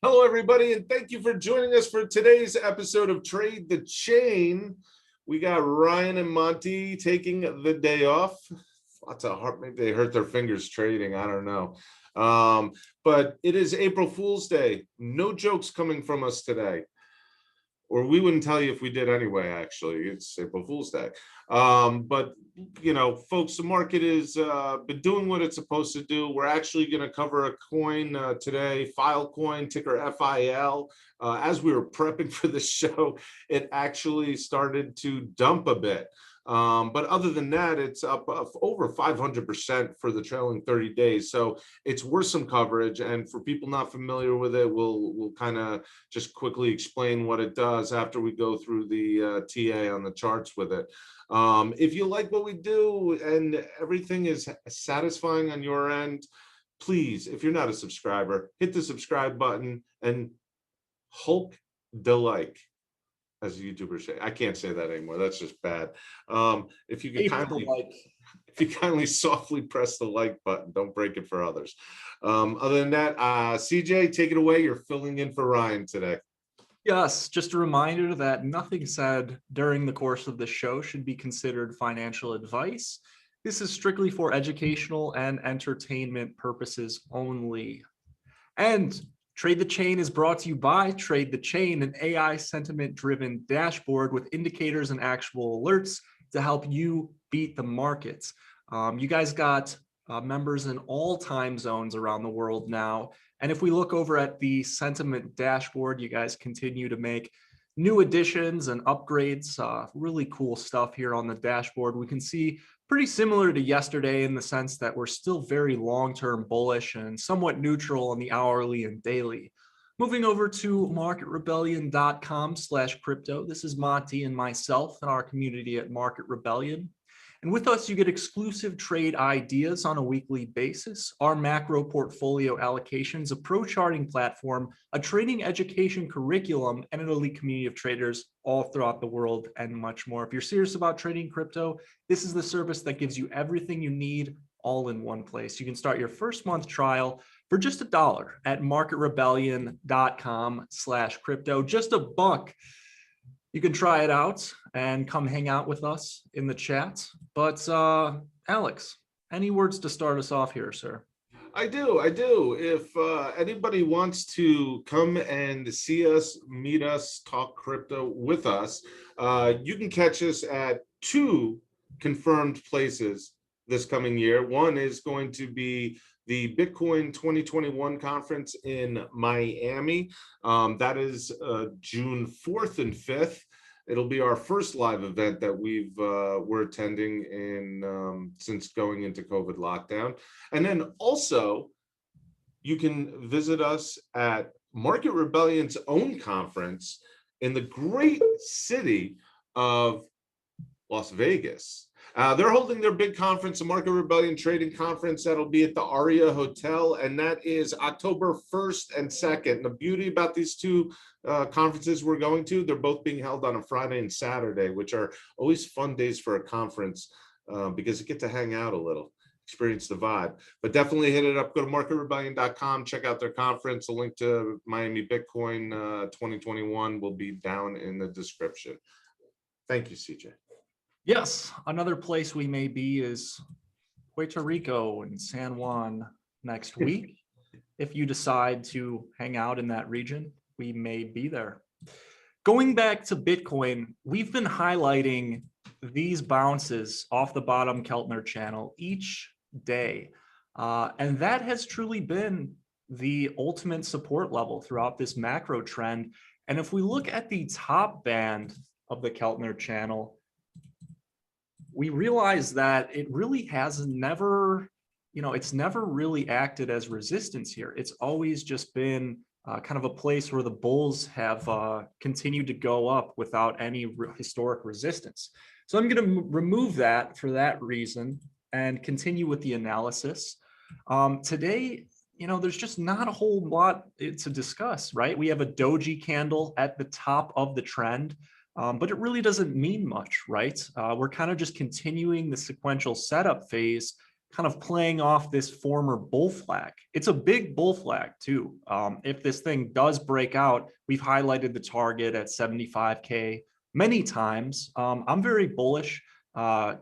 Hello, everybody, and thank you for joining us for today's episode of Trade the Chain. We got Ryan and Monty taking the day off. Lots of heart, maybe they hurt their fingers trading. I don't know. But it is April Fool's Day. No jokes coming from us today. Or we wouldn't tell you if we did anyway, actually. It's April Fool's Day. But, you know, folks, the market has been doing what it's supposed to do. We're actually going to cover a coin today, Filecoin, ticker FIL. As we were prepping for the show, it actually started to dump a bit. But other than that, it's up over 500% for the trailing 30 days. So it's worth some coverage. And for people not familiar with it, we'll kind of just quickly explain what it does after we go through the TA on the charts with it. If you like what we do and everything is satisfying on your end, please, if you're not a subscriber, hit the subscribe button and Hulk the like. As a YouTuber say, I can't say that anymore. That's just bad. If you could kindly softly press the like button, don't break it for others. Other than that, CJ, take it away. You're filling in for Ryan today. Yes, just a reminder that nothing said during the course of the show should be considered financial advice. This is strictly for educational and entertainment purposes only. And Trade the Chain is brought to you by Trade the Chain, an AI sentiment-driven dashboard with indicators and actual alerts to help you beat the markets. You guys got members in all time zones around the world now. And if we look over at the sentiment dashboard, you guys continue to make new additions and upgrades, really cool stuff here on the dashboard. We can see pretty similar to yesterday in the sense that we're still very long-term bullish and somewhat neutral on the hourly and daily. Moving over to marketrebellion.com/crypto. This is Monty and myself and our community at Market Rebellion. And with us, you get exclusive trade ideas on a weekly basis, our macro portfolio allocations, a pro charting platform, a trading education curriculum, and an elite community of traders all throughout the world, and much more. If you're serious about trading crypto, this is the service that gives you everything you need all in one place. You can start your first month trial for just $1 at marketrebellion.com/crypto, just $1. You can try it out and come hang out with us in the chat. But Alex, any words to start us off here, sir? I do. If anybody wants to come and see us, meet us, talk crypto with us, you can catch us at 2 confirmed places this coming year. One is going to be the Bitcoin 2021 conference in Miami. That is June 4th and 5th. It'll be our first live event that we're attending since going into COVID lockdown. And then also, you can visit us at Market Rebellion's own conference in the great city of Las Vegas. They're holding their big conference, the Market Rebellion Trading Conference. That'll be at the Aria Hotel, and that is October 1st and 2nd. The beauty about these 2 conferences we're going to, they're both being held on a Friday and Saturday, which are always fun days for a conference because you get to hang out a little, experience the vibe. But definitely hit it up. Go to marketrebellion.com, check out their conference. A link to Miami Bitcoin 2021 will be down in the description. Thank you, CJ. Yes, another place we may be is Puerto Rico and San Juan next week. If you decide to hang out in that region, we may be there. Going back to Bitcoin, we've been highlighting these bounces off the bottom Keltner channel each day. And that has truly been the ultimate support level throughout this macro trend. And if we look at the top band of the Keltner channel, we realize that it really has never, it's never really acted as resistance here. It's always just been kind of a place where the bulls have continued to go up without any historic resistance. So I'm going to remove that for that reason and continue with the analysis. Today, there's just not a whole lot to discuss, right? We have a doji candle at the top of the trend. But it really doesn't mean much, right? We're kind of just continuing the sequential setup phase kind of playing off this former bull flag. It's a big bull flag too. If this thing does break out, we've highlighted the target at 75K many times. I'm very bullish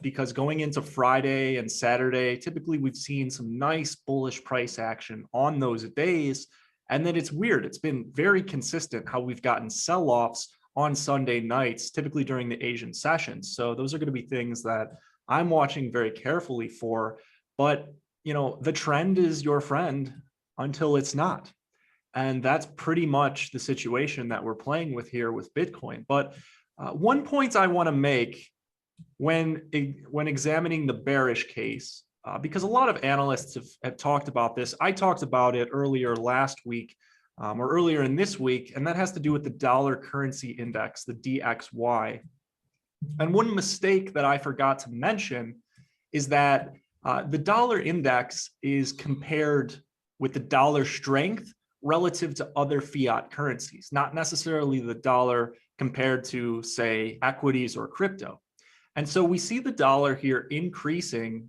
because going into Friday and Saturday, typically we've seen some nice bullish price action on those days. And then it's weird. It's been very consistent how we've gotten sell-offs on Sunday nights, typically during the Asian sessions. So those are going to be things that I'm watching very carefully for. But, you know, the trend is your friend until it's not. And that's pretty much the situation that we're playing with here with Bitcoin. But one point I want to make when examining the bearish case, because a lot of analysts have talked about this. I talked about it earlier last week or earlier in this week, and that has to do with the dollar currency index, the DXY. And one mistake that I forgot to mention is that the dollar index is compared with the dollar strength relative to other fiat currencies, not necessarily the dollar compared to, say, equities or crypto. And so we see the dollar here increasing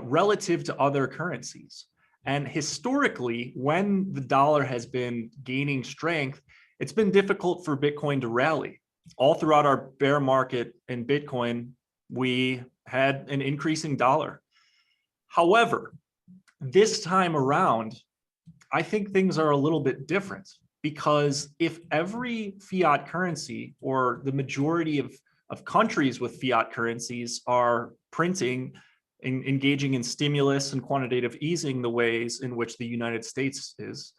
relative to other currencies. And historically, when the dollar has been gaining strength, it's been difficult for Bitcoin to rally. All throughout our bear market in Bitcoin, we had an increasing dollar. However, this time around, I think things are a little bit different, because if every fiat currency or the majority of countries with fiat currencies are printing and engaging in stimulus and quantitative easing the ways in which the United States is,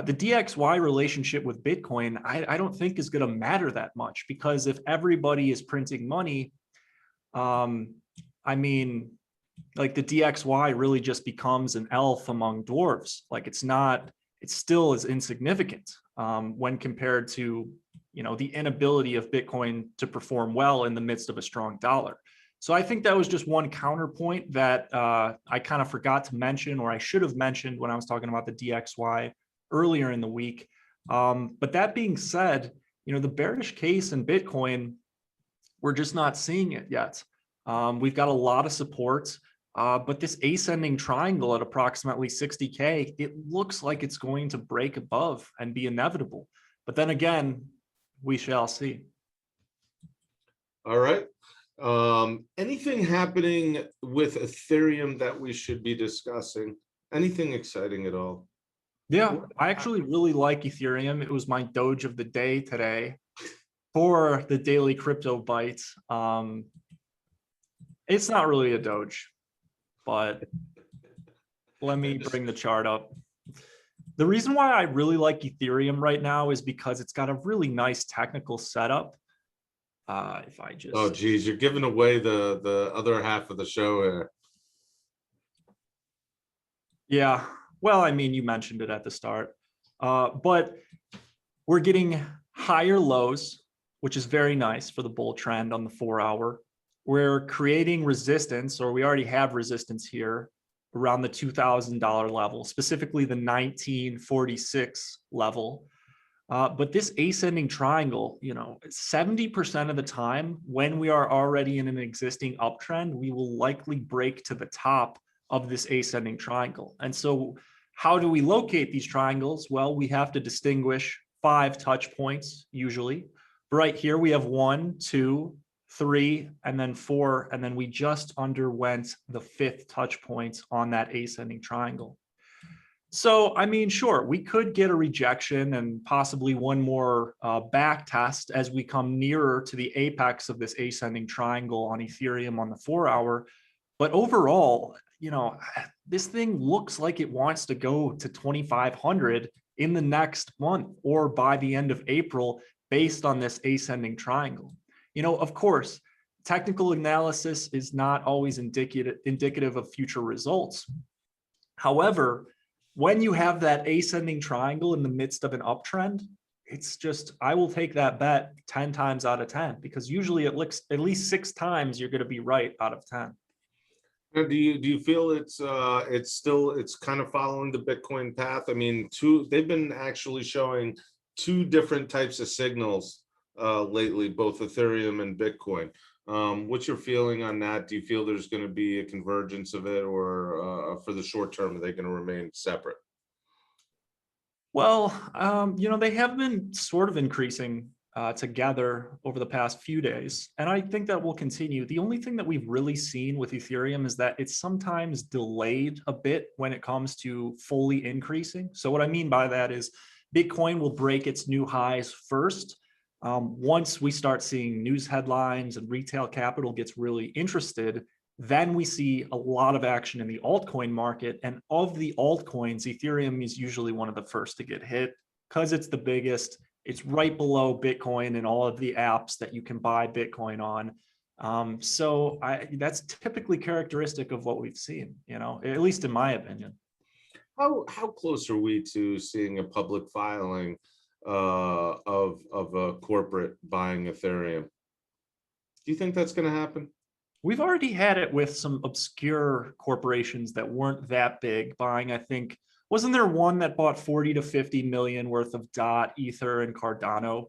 the DXY relationship with Bitcoin, I don't think is going to matter that much, because if everybody is printing money, I mean, like the DXY really just becomes an elf among dwarves. Like it's still is insignificant when compared to, you know, the inability of Bitcoin to perform well in the midst of a strong dollar. So I think that was just one counterpoint that I kind of forgot to mention, or I should have mentioned when I was talking about the DXY earlier in the week. But that being said, you know, the bearish case in Bitcoin, we're just not seeing it yet. We've got a lot of support, but this ascending triangle at approximately 60K, it looks like it's going to break above and be inevitable. But then again, we shall see. All right. Anything happening with Ethereum that we should be discussing? Anything exciting at all? Yeah, I actually really like Ethereum. It was my Doge of the day today for the daily crypto bites. It's not really a Doge, but let me bring the chart up. The reason why I really like Ethereum right now is because it's got a really nice technical setup. If I just... Oh, geez, you're giving away the other half of the show here. Yeah, well, I mean, you mentioned it at the start, but we're getting higher lows, which is very nice for the bull trend on the 4-hour. We're creating resistance, or we already have resistance here around the $2,000 level, specifically the 1946 level. But this ascending triangle, you know, 70% of the time when we are already in an existing uptrend, we will likely break to the top of this ascending triangle. And so how do we locate these triangles? Well, we have to distinguish 5 touch points usually. Right here we have 1, 2, 3, and then 4, and then we just underwent the 5th touch point on that ascending triangle. So, I mean, sure, we could get a rejection and possibly one more back test as we come nearer to the apex of this ascending triangle on Ethereum on the 4-hour. But overall, you know, this thing looks like it wants to go to 2,500 in the next month or by the end of April based on this ascending triangle. You know, of course, technical analysis is not always indicative of future results. However, when you have that ascending triangle in the midst of an uptrend, it's just, I will take that bet 10 times out of 10, because usually it looks at least 6 times you're going to be right out of 10. Now, do you feel it's kind of following the Bitcoin path? I mean, they've been actually showing 2 different types of signals lately, both Ethereum and Bitcoin. What's your feeling on that? Do you feel there's going to be a convergence of it, or for the short term, are they going to remain separate? Well, they have been sort of increasing together over the past few days, and I think that will continue. The only thing that we've really seen with Ethereum is that it's sometimes delayed a bit when it comes to fully increasing. So what I mean by that is Bitcoin will break its new highs first. Once we start seeing news headlines and retail capital gets really interested, then we see a lot of action in the altcoin market. And of the altcoins, Ethereum is usually one of the first to get hit because it's the biggest. It's right below Bitcoin and all of the apps that you can buy Bitcoin on. So that's typically characteristic of what we've seen, at least in my opinion. How close are we to seeing a public filing of a corporate buying Ethereum? Do you think that's going to happen? We've already had it with some obscure corporations that weren't that big buying. I think, wasn't there one that bought 40 to 50 million worth of DOT, Ether, and Cardano?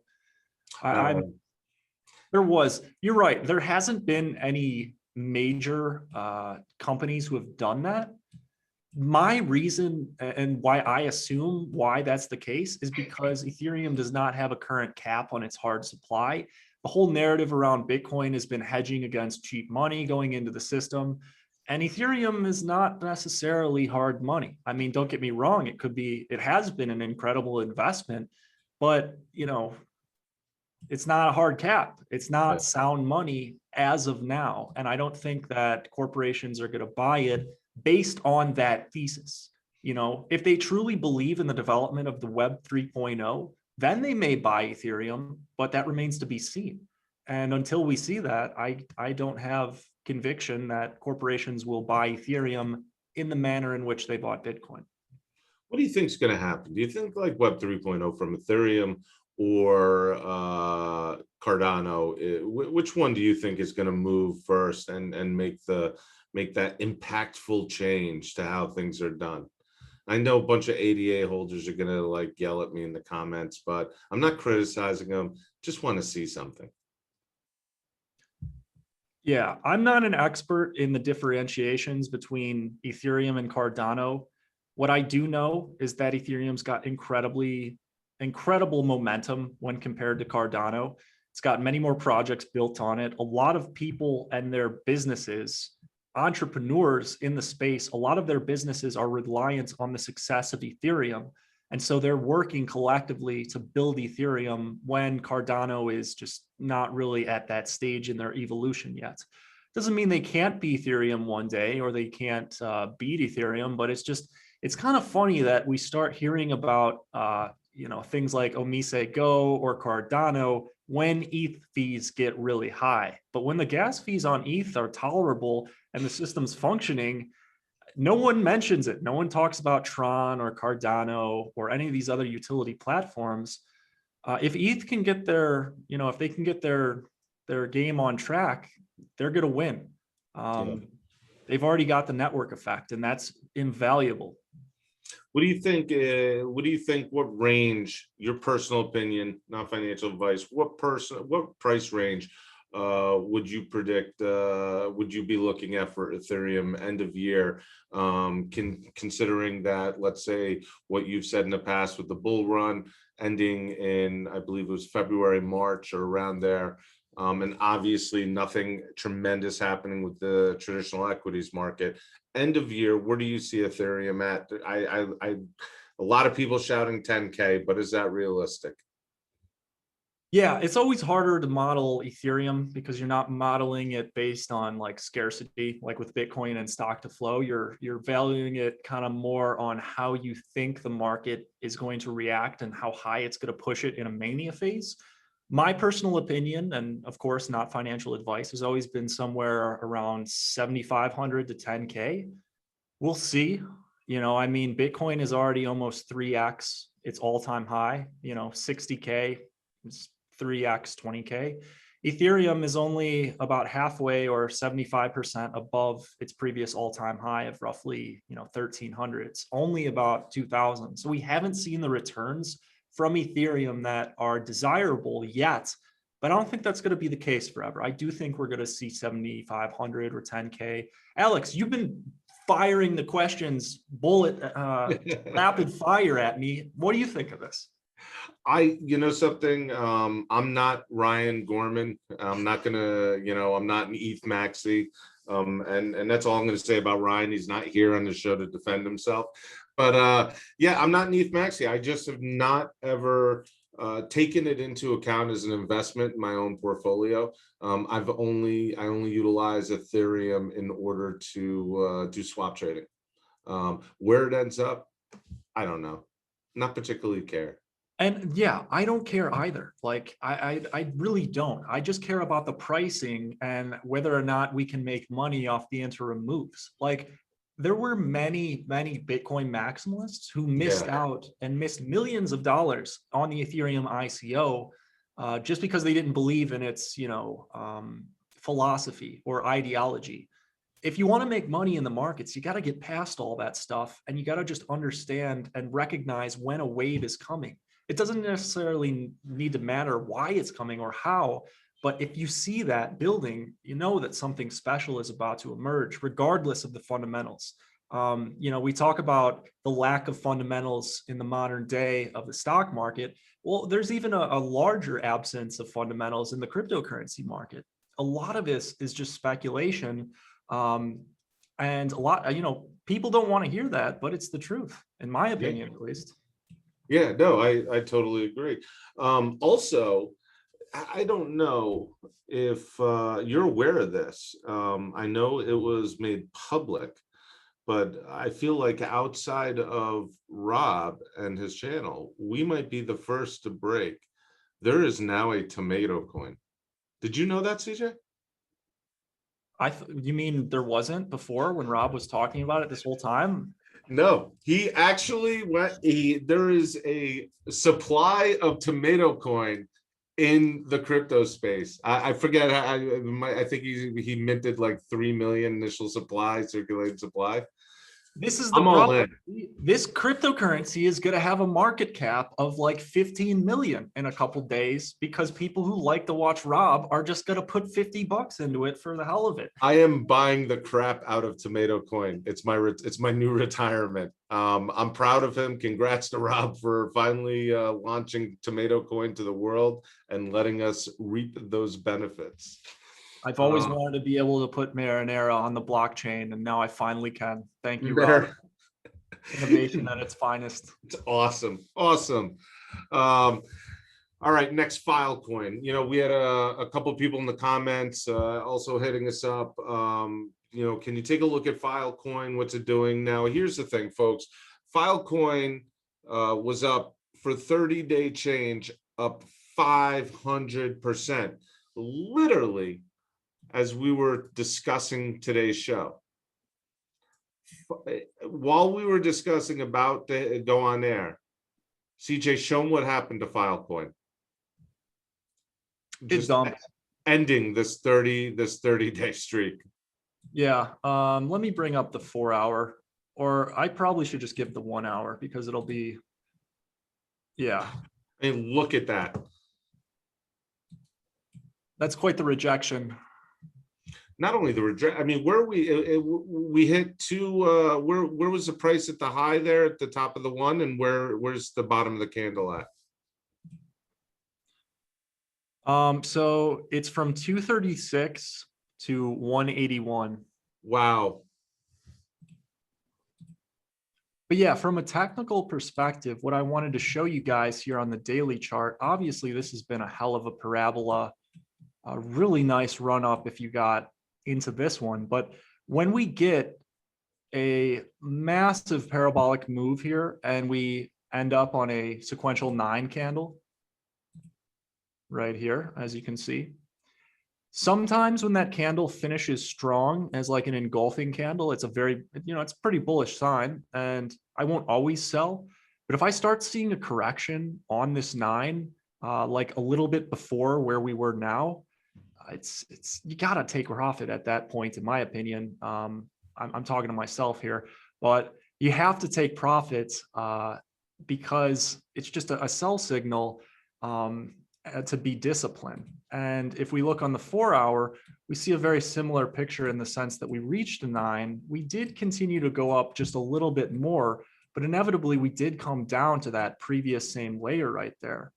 There was. You're right. There hasn't been any major companies who have done that. My reason and why I assume why that's the case is because Ethereum does not have a current cap on its hard supply. The whole narrative around Bitcoin has been hedging against cheap money going into the system. And Ethereum is not necessarily hard money. I mean, don't get me wrong. It has been an incredible investment, but it's not a hard cap. It's not sound money as of now. And I don't think that corporations are going to buy it based on that thesis. If they truly believe in the development of the Web 3.0, then they may buy Ethereum, but that remains to be seen. And until we see that, I don't have conviction that corporations will buy Ethereum in the manner in which they bought Bitcoin. What do you think is going to happen? Do you think like Web 3.0 from Ethereum or Cardano, which one do you think is going to move first and make that impactful change to how things are done? I know a bunch of ADA holders are going to yell at me in the comments, but I'm not criticizing them. Just want to see something. Yeah, I'm not an expert in the differentiations between Ethereum and Cardano. What I do know is that Ethereum's got incredible momentum when compared to Cardano. It's got many more projects built on it. A lot of people and their businesses, entrepreneurs in the space, a lot of their businesses are reliant on the success of Ethereum. And so they're working collectively to build Ethereum when Cardano is just not really at that stage in their evolution yet. Doesn't mean they can't be Ethereum one day or they can't beat Ethereum, but it's kind of funny that we start hearing about things like Omise Go or Cardano when ETH fees get really high. But when the gas fees on ETH are tolerable and the system's functioning, no one mentions it. No one talks about Tron or Cardano or any of these other utility platforms. If ETH can get if they can get their game on track, they're going to win. They've already got the network effect, and that's invaluable. What do you think? What range? Your personal opinion, not financial advice. What price range would you predict? Would you be looking at for Ethereum end of year? Considering that, let's say what you've said in the past with the bull run ending in, I believe it was February, March, or around there. And obviously nothing tremendous happening with the traditional equities market. End of year, where do you see Ethereum at? A lot of people shouting 10K, but is that realistic? Yeah, it's always harder to model Ethereum because you're not modeling it based on scarcity, like with Bitcoin and stock to flow. You're valuing it kind of more on how you think the market is going to react and how high it's going to push it in a mania phase. My personal opinion, and of course not financial advice, has always been somewhere around 7,500 to 10K. We'll see. Bitcoin is already almost 3x its all-time high. 60K is 3x 20K. Ethereum is only about halfway or 75% above its previous all-time high of roughly 1,300. It's only about 2,000. So we haven't seen the returns from Ethereum that are desirable yet. But I don't think that's going to be the case forever. I do think we're going to see 7,500 or 10K. Alex, you've been firing the questions rapid fire at me. What do you think of this? You know something, I'm not Ryan Gorman. I'm not gonna, I'm not an ETH maxi. And that's all I'm gonna say about Ryan. He's not here on the show to defend himself. But yeah, I'm not an ETH maxi. I just have not ever taken it into account as an investment in my own portfolio. I only utilize Ethereum in order to do swap trading. Where it ends up, I don't know. Not particularly care. And yeah, I don't care either. Like I really don't. I just care about the pricing and whether or not we can make money off the interim moves. Like there were many Bitcoin maximalists who missed out and missed millions of dollars on the Ethereum ICO just because they didn't believe in its, philosophy or ideology. If you want to make money in the markets, you got to get past all that stuff and you got to just understand and recognize when a wave is coming. It doesn't necessarily need to matter why it's coming or how, but if you see that building, you know that something special is about to emerge, regardless of the fundamentals. We talk about the lack of fundamentals in the modern day of the stock market. Well, there's even a larger absence of fundamentals in the cryptocurrency market. A lot of this is just speculation. And a lot, people don't want to hear that, but it's the truth, in my opinion, at least. Yeah, no, I totally agree. Also, I don't know if you're aware of this. I know it was made public, but I feel like outside of Rob and his channel, we might be the first to break. There is now a Tomatocoin. Did you know that, CJ? You mean there wasn't before when Rob was talking about it this whole time? No, he actually there is a supply of Tomatocoin in the crypto space. I forget. I think he minted like 3 million initial supply, circulating supply. This is the problem. This cryptocurrency is going to have a market cap of like 15 million in a couple days because people who like to watch Rob are just going to put $50 into it for the hell of it. I am buying the crap out of Tomatocoin. It's my new retirement. I'm proud of him. Congrats to Rob for finally launching Tomatocoin to the world and letting us reap those benefits. I've always wanted to be able to put Marinara on the blockchain, and now I finally can. Thank you, Rob. Innovation at its finest. It's awesome. Awesome. All right, next Filecoin. We had a couple of people in the comments also hitting us up. Can you take a look at Filecoin? What's it doing? Now, here's the thing, folks. Filecoin was up for 30-day change, up 500%. Literally, as we were discussing today's show. While we were discussing about the go on air, CJ, show them what happened to Filecoin. It's dumped. Ending this 30-day streak. Yeah. Let me bring up the 4-hour, or I probably should just give the 1 hour because it'll be, yeah. And look at that. That's quite the rejection. Not only the reject, I mean, where we hit two, where was the price at the high there at the top of the one, and where's the bottom of the candle at? So it's from 236 to 181. Wow. But yeah, from a technical perspective, what I wanted to show you guys here on the daily chart, obviously this has been a hell of a parabola, a really nice run up if you got into this one. But when we get a massive parabolic move here and we end up on a sequential 9 candle right here, as you can see, sometimes when that candle finishes strong as like an engulfing candle, it's a very, it's a pretty bullish sign, and I won't always sell. But if I start seeing a correction on this 9, like a little bit before where we were now, it's you gotta take profit at that point, in my opinion. I'm talking to myself here, but you have to take profits because it's just a sell signal to be disciplined. And if we look on the 4-hour, we see a very similar picture in the sense that we reached a 9. We did continue to go up just a little bit more, but inevitably we did come down to that previous same layer right there.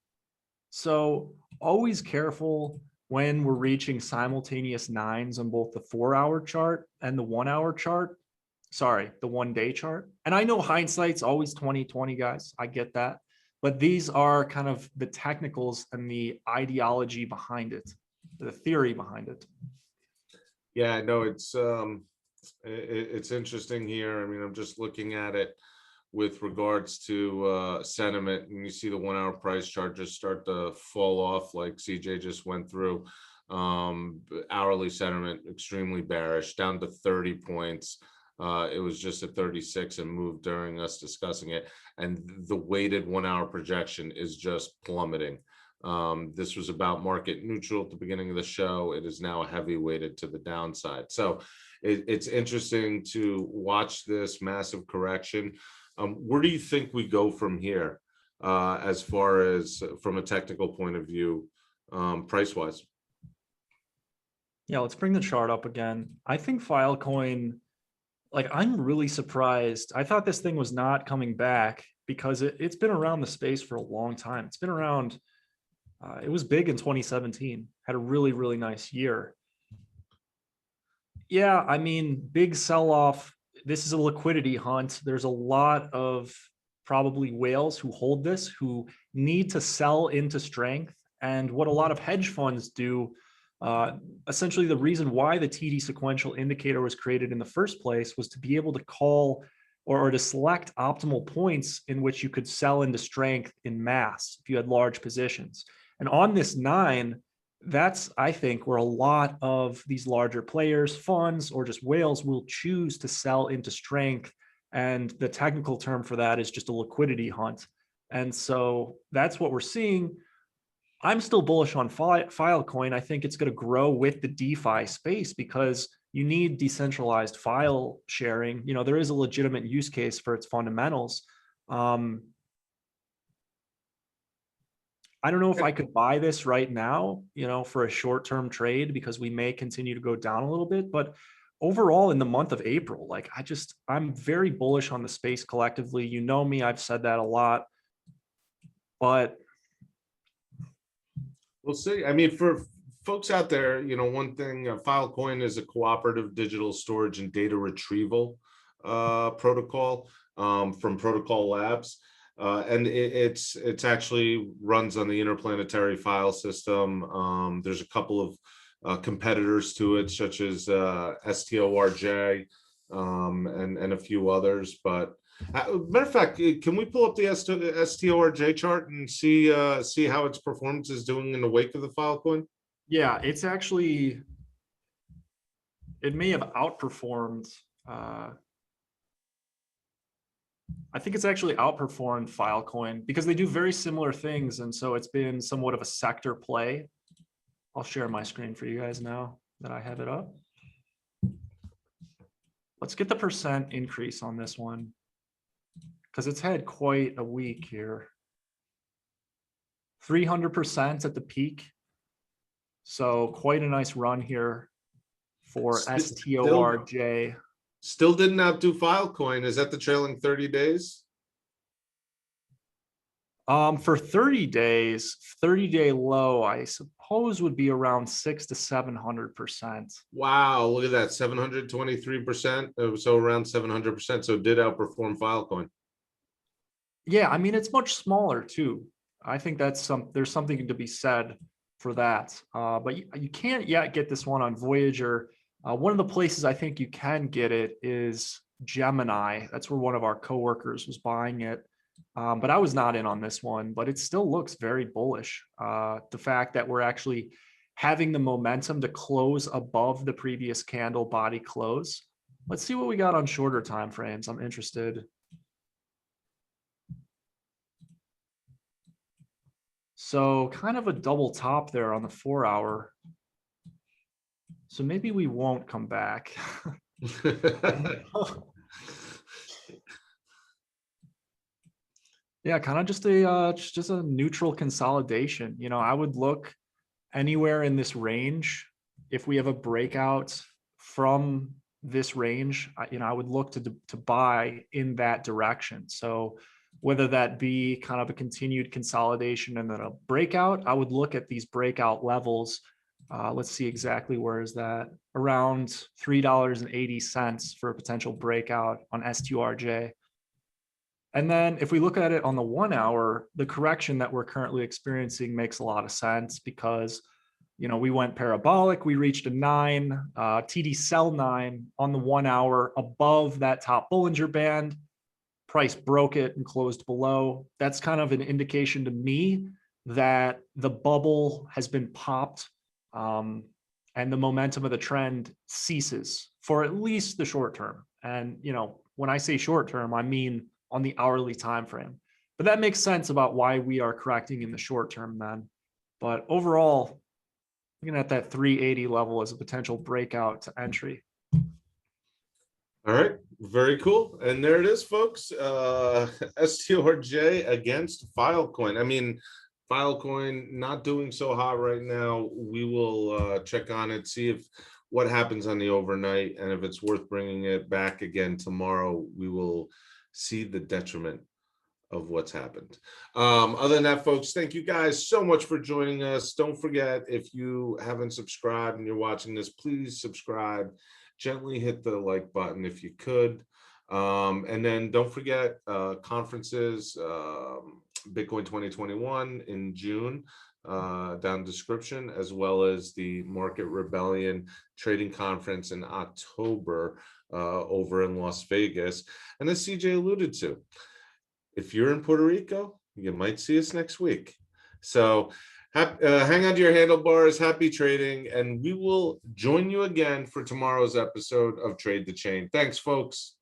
So always careful when we're reaching simultaneous 9s on both the 4-hour chart and the 1-hour chart. Sorry, the 1-day chart. And I know hindsight's always 20/20, guys. I get that. But these are kind of the technicals and the ideology behind it, the theory behind it. Yeah, I know it's interesting here. I mean, I'm just looking at it with regards to sentiment, and you see the 1-hour price chart just start to fall off like CJ just went through. Hourly sentiment extremely bearish, down to 30 points. It was just at 36 and moved during us discussing it. And the weighted 1-hour projection is just plummeting. This was about market neutral at the beginning of the show. It is now heavy weighted to the downside. So it's interesting to watch this massive correction. Where do you think we go from here as far as from a technical point of view, price wise? Yeah, let's bring the chart up again. I think Filecoin, like, I'm really surprised. I thought this thing was not coming back because it's been around the space for a long time. It's been around, it was big in 2017, had a really, really nice year. Yeah, I mean, big sell-off. This is a liquidity hunt. There's a lot of probably whales who hold this, who need to sell into strength. And what a lot of hedge funds do, essentially the reason why the TD sequential indicator was created in the first place was to be able to call or to select optimal points in which you could sell into strength in mass if you had large positions. And on this 9, that's, I think, where a lot of these larger players, funds, or just whales will choose to sell into strength. And the technical term for that is just a liquidity hunt. And so that's what we're seeing. I'm still bullish on Filecoin. I think it's going to grow with the DeFi space because you need decentralized file sharing. You know, there is a legitimate use case for its fundamentals. I don't know if I could buy this right now, you know, for a short-term trade because we may continue to go down a little bit. But overall, in the month of April, like I'm very bullish on the space collectively. You know me, I've said that a lot, but we'll see. I mean, for folks out there, you know, one thing, Filecoin is a cooperative digital storage and data retrieval protocol from Protocol Labs. And it's actually runs on the interplanetary file system. There's a couple of competitors to it, such as Storj and a few others. But matter of fact, can we pull up the Storj chart and see how its performance is doing in the wake of the Filecoin? yeah, it's actually, it may have outperformed. I think it's actually outperformed Filecoin because they do very similar things. And so it's been somewhat of a sector play. I'll share my screen for you guys now that I have it up. Let's get the percent increase on this one because it's had quite a week here. 300% at the peak. So quite a nice run here for Storj. Still didn't outdo Filecoin. Is that the trailing 30 days? For 30 days, 30-day low, I suppose would be around 600 to 700%. Wow, look at that, 723%. So around 700%. So it did outperform Filecoin. Yeah, I mean, it's much smaller too. I think there's something to be said for that. But you can't yet get this one on Voyager. One of the places I think you can get it is Gemini. That's where one of our coworkers was buying it. But I was not in on this one, but it still looks very bullish. The fact that we're actually having the momentum to close above the previous candle body close. Let's see what we got on shorter time frames. I'm interested. So kind of a double top there on the 4-hour. So maybe we won't come back. Yeah, kind of just a neutral consolidation. You know, I would look anywhere in this range, if we have a breakout from this range, I would look to buy in that direction. So whether that be kind of a continued consolidation and then a breakout, I would look at these breakout levels. Let's see exactly where is that, around $3.80 for a potential breakout on STRJ. And then if we look at it on the 1 hour, the correction that we're currently experiencing makes a lot of sense because, we went parabolic, we reached a 9, TD sell 9 on the 1 hour above that top Bollinger Band. Price broke it and closed below. That's kind of an indication to me that the bubble has been popped, and the momentum of the trend ceases for at least the short term. And, when I say short term, I mean on the hourly time frame. But that makes sense about why we are correcting in the short term then. But overall, looking at that 380 level as a potential breakout to entry. All right, very cool. And there it is, folks. STRJ against Filecoin. I mean, Filecoin not doing so hot right now. We will check on it, see if what happens on the overnight, and if it's worth bringing it back again tomorrow. We will see the detriment of what's happened. Other than that, folks, thank you guys so much for joining us. Don't forget, if you haven't subscribed and you're watching this, please subscribe. Gently hit the like button if you could. And then don't forget conferences, Bitcoin 2021 in June, down description, as well as the Market Rebellion Trading Conference in October over in Las Vegas. And as CJ alluded to, if you're in Puerto Rico, you might see us next week. So hang on to your handlebars, happy trading, and we will join you again for tomorrow's episode of Trade the Chain. Thanks, folks.